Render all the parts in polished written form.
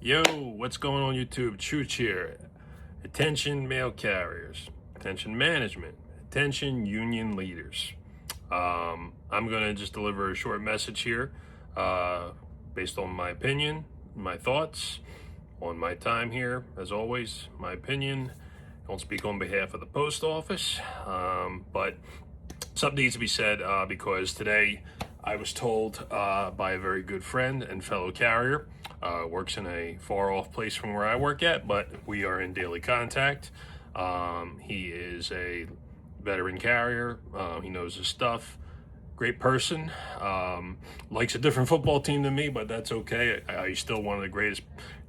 Yo, what's going on YouTube? Chooch here. Attention mail carriers, attention management, attention union leaders. I'm going to just deliver a short message here based on my opinion, my thoughts on my time here. As always, my opinion. Don't speak on behalf of the post office, but something needs to be said because today I was told by a very good friend and fellow carrier, works in a far off place from where I work at, but we are in daily contact. He is a veteran carrier. He knows his stuff. Great person. Likes a different football team than me, but that's okay. He's still one of the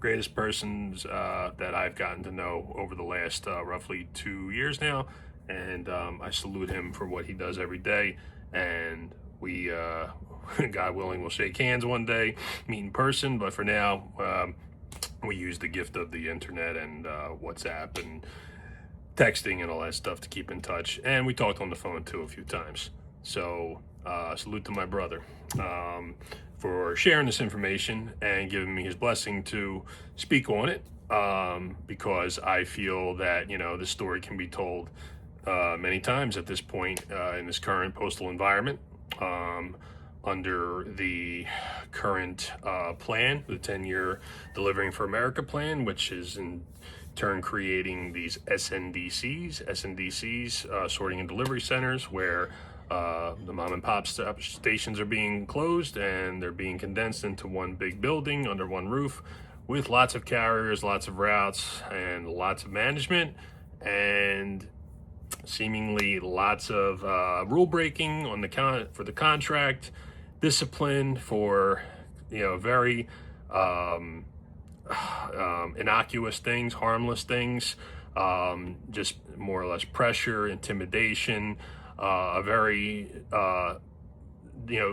greatest persons that I've gotten to know over the last roughly 2 years now. And I salute him for what he does every day. And we, God willing, will shake hands one day, meet in person. But for now, we use the gift of the internet and WhatsApp and texting and all that stuff to keep in touch. And we talked on the phone too a few times. So salute to my brother for sharing this information and giving me his blessing to speak on it, because I feel that, this story can be told many times at this point in this current postal environment. Under the current plan, the 10-year Delivering for America plan, which is in turn creating these SNDCs, sorting and delivery centers, where the mom and pop stations are being closed and they're being condensed into one big building under one roof with lots of carriers, lots of routes, and lots of management, and seemingly lots of rule breaking on for the contract, discipline for very innocuous things, harmless things, just more or less pressure, intimidation, a very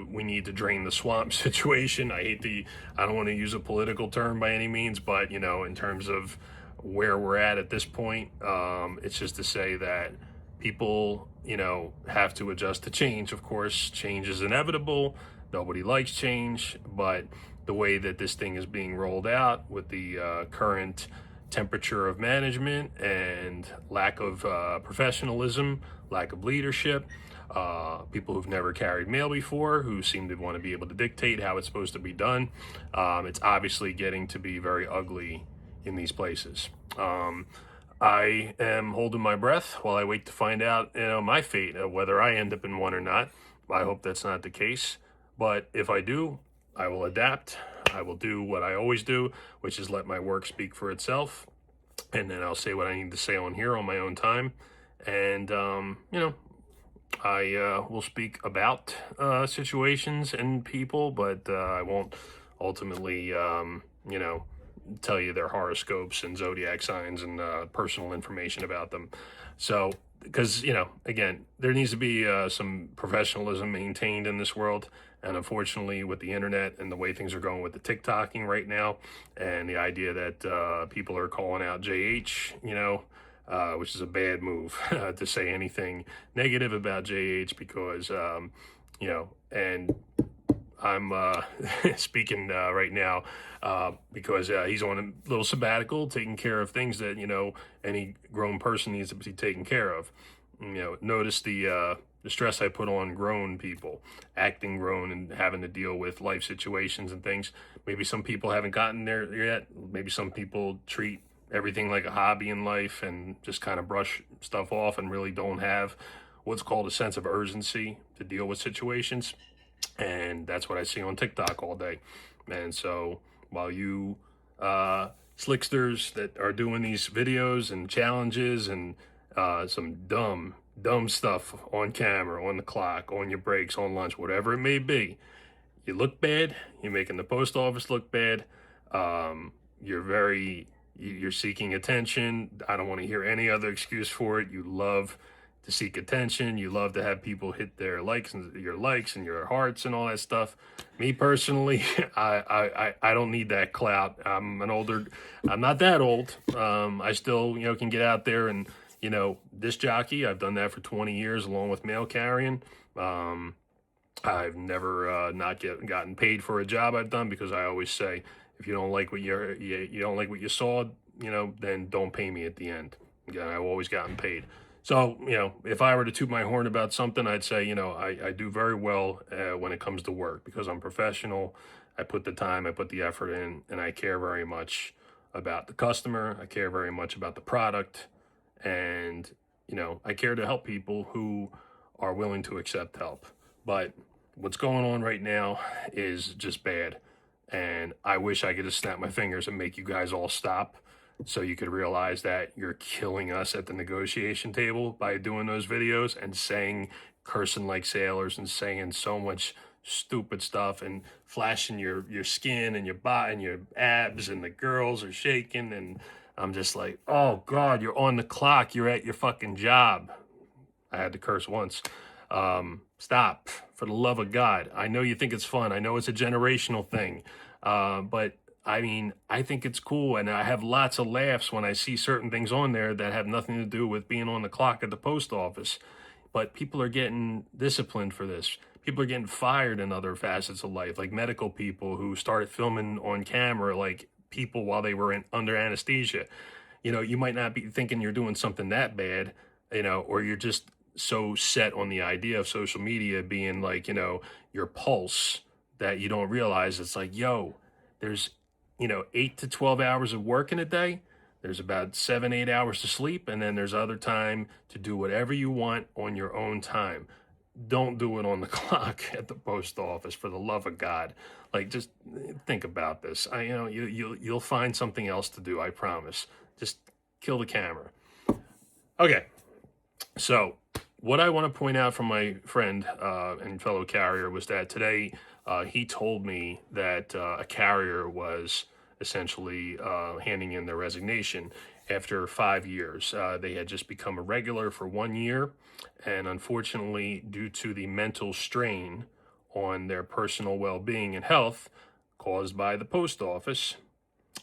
we need to drain the swamp situation. I don't want to use a political term by any means, but in terms of where we're at this point, it's just to say that people have to adjust to change. Of course, change is inevitable. Nobody likes change, but the way that this thing is being rolled out with the current temperature of management and lack of professionalism, lack of leadership, people who've never carried mail before, who seem to want to be able to dictate how it's supposed to be done, it's obviously getting to be very ugly in these places. I am holding my breath while I wait to find out, my fate, whether I end up in one or not. I hope that's not the case. But if I do, I will adapt. I will do what I always do, which is let my work speak for itself. And then I'll say what I need to say on here on my own time. And, I will speak about situations and people, but I won't ultimately, tell you their horoscopes and zodiac signs and personal information about them. So, because, again, there needs to be some professionalism maintained in this world. And unfortunately, with the internet and the way things are going with the TikToking right now, and the idea that people are calling out JH, which is a bad move to say anything negative about JH, because, and I'm speaking right now because he's on a little sabbatical, taking care of things that, any grown person needs to be taken care of. Notice the stress I put on grown people, acting grown and having to deal with life situations and things. Maybe some people haven't gotten there yet. Maybe some people treat everything like a hobby in life and just kind of brush stuff off and really don't have what's called a sense of urgency to deal with situations. And that's what I see on TikTok all day. And so while you slicksters that are doing these videos and challenges and some dumb stuff on camera, on the clock, on your breaks, on lunch, whatever it may be, you look bad. You're making the post office look bad. You're seeking attention. I don't want to hear any other excuse for it. You love to seek attention. You love to have people hit their likes and your hearts and all that stuff. Me personally, I don't need that clout. I'm not that old. I still, can get out there and, disc jockey. I've done that for 20 years along with mail carrying. I've never not gotten paid for a job I've done, because I always say, If you don't like what you don't like what you saw, then don't pay me at the end. Again, I've always gotten paid. So, if I were to toot my horn about something, I'd say, I do very well when it comes to work because I'm professional. I put the time, I put the effort in, and I care very much about the customer. I care very much about the product. And, I care to help people who are willing to accept help. But what's going on right now is just bad. And I wish I could just snap my fingers and make you guys all stop so you could realize that you're killing us at the negotiation table by doing those videos and saying, cursing like sailors and saying so much stupid stuff and flashing your skin and your body and your abs, and the girls are shaking, and I'm just like, oh God, you're on the clock, you're at your fucking job. I had to curse once. Stop, for the love of God. I know you think it's fun. I know it's a generational thing. But I mean, I think it's cool, and I have lots of laughs when I see certain things on there that have nothing to do with being on the clock at the post office. But people are getting disciplined for this. People are getting fired in other facets of life, like medical people who started filming on camera, like people while they were under anesthesia. You might not be thinking you're doing something that bad, or you're just so set on the idea of social media being like, your pulse, that you don't realize it's like, yo, there's, 8 to 12 hours of work in a day. There's about 7, 8 hours to sleep. And then there's other time to do whatever you want on your own time. Don't do it on the clock at the post office, for the love of God. Like, just think about this. You'll find something else to do. I promise. Just kill the camera. Okay. So what I want to point out from my friend and fellow carrier was that today he told me that a carrier was essentially handing in their resignation after 5 years. They had just become a regular for 1 year, and unfortunately, due to the mental strain on their personal well-being and health caused by the post office,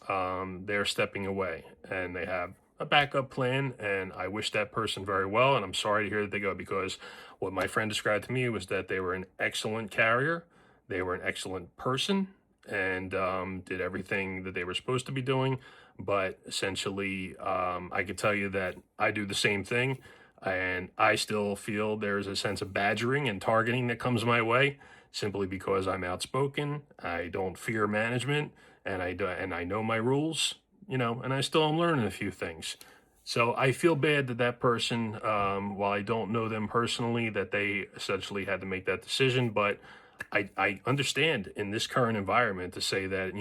they're stepping away, and they have a backup plan, and I wish that person very well, and I'm sorry to hear that they go, because what my friend described to me was that they were an excellent carrier, they were an excellent person, and did everything that they were supposed to be doing. But essentially, I could tell you that I do the same thing, and I still feel there's a sense of badgering and targeting that comes my way simply because I'm outspoken. I don't fear management, and I know my rules, and I still am learning a few things. So I feel bad that that person, while I don't know them personally, that they essentially had to make that decision. But I understand in this current environment to say that,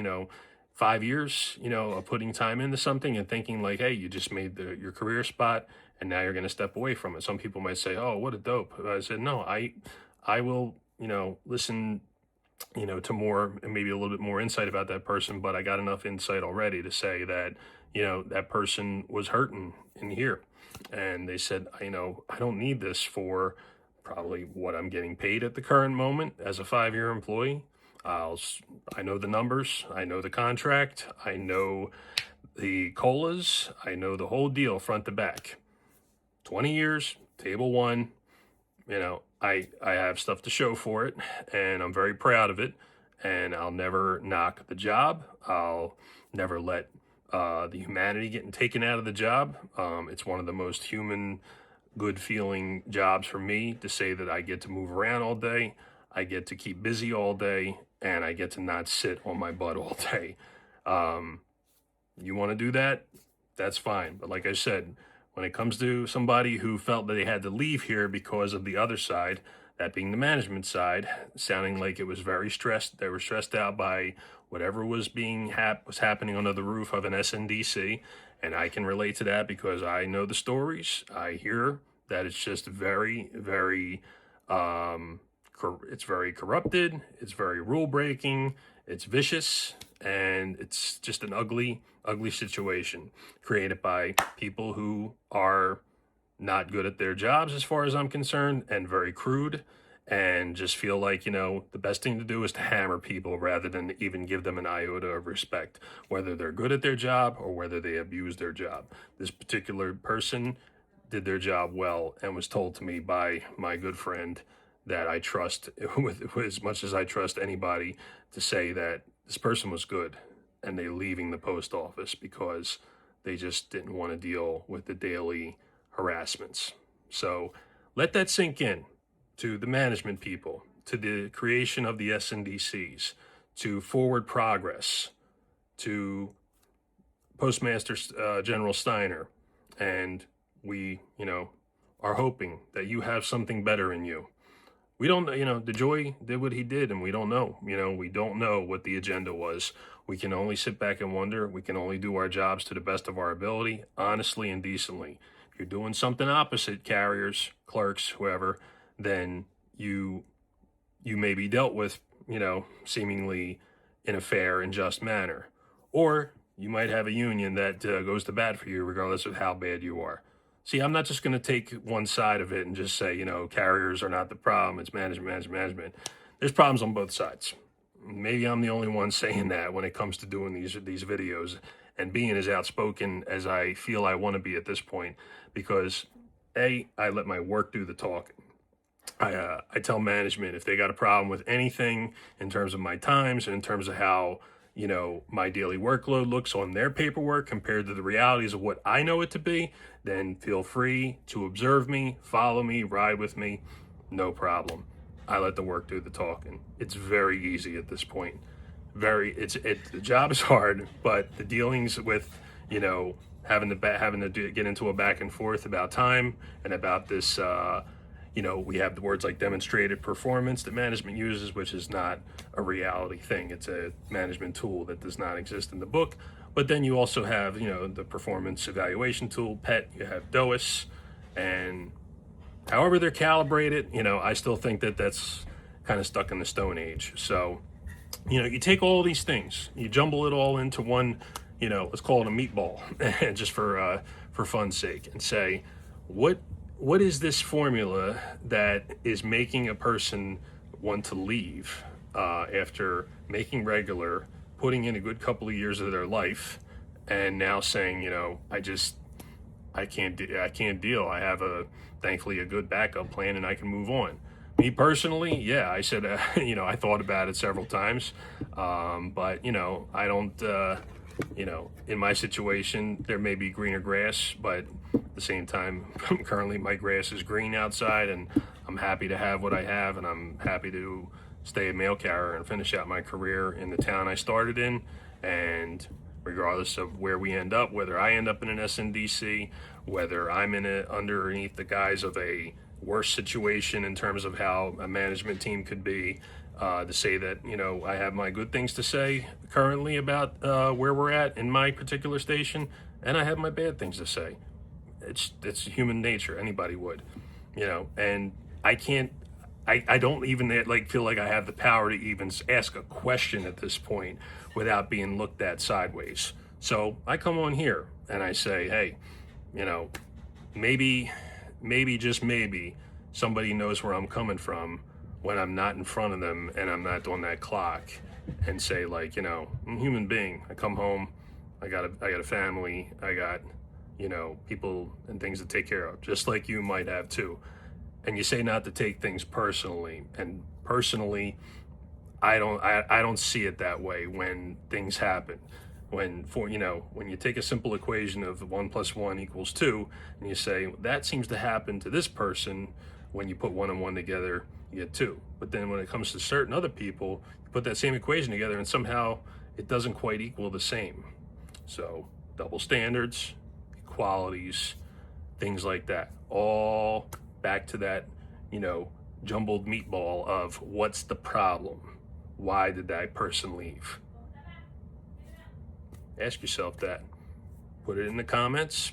5 years, of putting time into something and thinking like, hey, you just made your career spot and now you're going to step away from it. Some people might say, oh, what a dope. I said, no, I will, listen, to more and maybe a little bit more insight about that person, but I got enough insight already to say that, that person was hurting in here. And they said, I don't need this for probably what I'm getting paid at the current moment as a 5-year employee. I know the numbers, I know the contract, I know the COLAs, I know the whole deal front to back. 20 years, table one, I have stuff to show for it, and I'm very proud of it, and I'll never knock the job. I'll never let the humanity getting taken out of the job. It's one of the most human, good feeling jobs for me to say that I get to move around all day, I get to keep busy all day, and I get to not sit on my butt all day. You want to do that? That's fine. But like I said, when it comes to somebody who felt that they had to leave here because of the other side, that being the management side, sounding like it was very stressed, they were stressed out by whatever was was happening under the roof of an SNDC, and I can relate to that because I know the stories. I hear that it's just very, very, it's very corrupted, it's very rule breaking, it's vicious, and it's just an ugly situation created by people who are not good at their jobs as far as I'm concerned, and very crude, and just feel like, the best thing to do is to hammer people rather than even give them an iota of respect, whether they're good at their job or whether they abuse their job. This particular person did their job well and was told to me by my good friend that I trust with as much as I trust anybody to say that this person was good. and they leaving the post office because they just didn't want to deal with the daily harassments. So let that sink in to the management people, to the creation of the SNDCs, to Forward Progress, to Postmaster General Steiner. And we, are hoping that you have something better in you. We don't, DeJoy did what he did, and we don't know. We don't know what the agenda was. We can only sit back and wonder. We can only do our jobs to the best of our ability, honestly and decently. If you're doing something opposite, carriers, clerks, whoever, then you may be dealt with, seemingly in a fair and just manner. Or you might have a union that goes to bat for you regardless of how bad you are. See, I'm not just going to take one side of it and just say, carriers are not the problem. It's management. There's problems on both sides. Maybe I'm the only one saying that when it comes to doing these videos and being as outspoken as I feel I want to be at this point, because I let my work do the talking. I tell management if they got a problem with anything in terms of my times and in terms of how my daily workload looks on their paperwork compared to the realities of what I know it to be, then feel free to observe me, follow me, ride with me, no problem. I let the work do the talking. It's very easy at this point. The job is hard, but the dealings with, having to get into a back and forth about time and about this, we have the words like demonstrated performance that management uses, which is not a reality thing. It's a management tool that does not exist in the book. But then you also have, the performance evaluation tool, PET, you have DOIS, and however they're calibrated, I still think that that's kind of stuck in the Stone Age. So, you take all these things, you jumble it all into one, let's call it a meatball, just for fun's sake, and say, what is this formula that is making a person want to leave after making regular, putting in a good couple of years of their life, and now saying, I can't deal. I have thankfully a good backup plan and I can move on. Me personally, yeah, I said, I thought about it several times, but I don't, in my situation, there may be greener grass, but at the same time, currently my grass is green outside, and I'm happy to have what I have, and I'm happy to stay a mail carrier and finish out my career in the town I started in. And regardless of where we end up, whether I end up in an SNDC, whether I'm underneath the guise of a worse situation in terms of how a management team could be, to say that, I have my good things to say currently about where we're at in my particular station, and I have my bad things to say. It's human nature. Anybody would, and I don't even feel like I have the power to even ask a question at this point without being looked at sideways. So I come on here and I say, hey, maybe just maybe somebody knows where I'm coming from when I'm not in front of them and I'm not on that clock, and say, I'm a human being. I come home, I got a family, I got, people and things to take care of, just like you might have too. And you say not to take things personally, and personally, I don't see it that way when things happen. When you take a simple equation of 1 + 1 = 2, and you say that seems to happen to this person, when you put 1 and 1 together, you get 2. But then when it comes to certain other people, you put that same equation together and somehow it doesn't quite equal the same. So double standards, equalities, things like that, all back to that, jumbled meatball of what's the problem? Why did that person leave? Ask yourself that. Put it in the comments.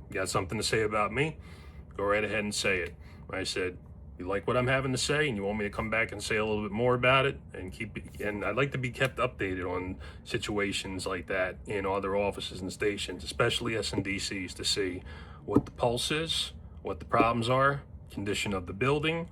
You got something to say about me? Go right ahead and say it. I said, you like what I'm having to say and you want me to come back and say a little bit more about it, and I'd like to be kept updated on situations like that in other offices and stations, especially SNDCs, to see what the pulse is, what the problems are, condition of the building.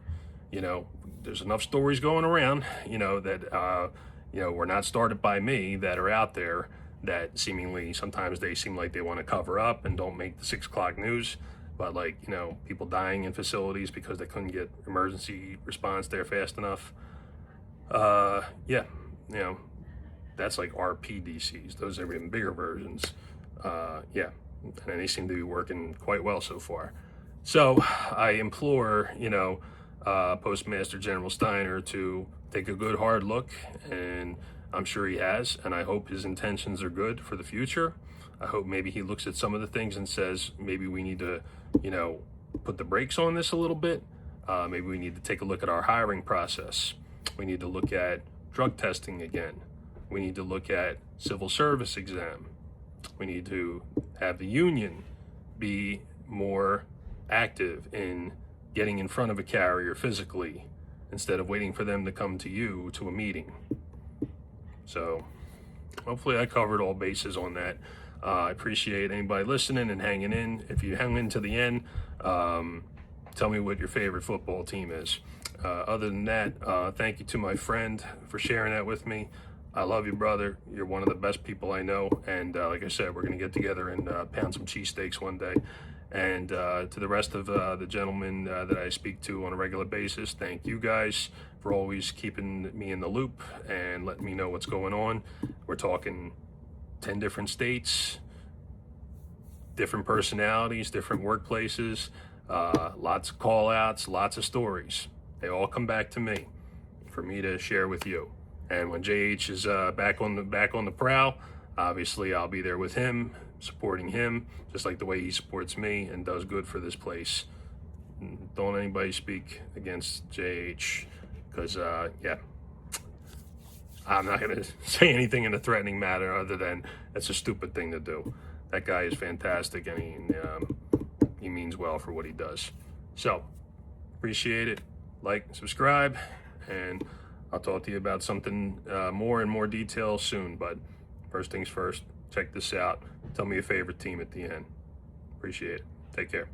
There's enough stories going around, that, were not started by me, that are out there that seemingly sometimes they seem like they want to cover up and don't make the 6 o'clock news. But people dying in facilities because they couldn't get emergency response there fast enough. That that's like RPDCs. Those are even bigger versions. Yeah, and they seem to be working quite well so far. So I implore, Postmaster General Steiner to take a good hard look, and I'm sure he has, and I hope his intentions are good for the future. I hope maybe he looks at some of the things and says, maybe we need to, put the brakes on this a little bit. Maybe we need to take a look at our hiring process. We need to look at drug testing again. We need to look at civil service exam. We need to have the union be more active in getting in front of a carrier physically instead of waiting for them to come to you to a meeting. So hopefully I covered all bases on that. I appreciate anybody listening and hanging in. If you hang in to the end, tell me what your favorite football team is. Other than that, thank you to my friend for sharing that with me. I love you, brother. You're one of the best people I know. And like I said, we're going to get together and pound some cheesesteaks one day. And to the rest of the gentlemen that I speak to on a regular basis, thank you guys for always keeping me in the loop and letting me know what's going on. We're talking 10 different states, different personalities, different workplaces, lots of call outs, lots of stories. They all come back to me for me to share with you. And when JH is back on the prowl, obviously I'll be there with him, supporting him, just like the way he supports me and does good for this place. Don't anybody speak against JH, because yeah, I'm not going to say anything in a threatening manner other than it's a stupid thing to do. That guy is fantastic, and he means well for what he does. So appreciate it. Like, subscribe, and I'll talk to you about something more in more detail soon. But first things first, check this out. Tell me your favorite team at the end. Appreciate it. Take care.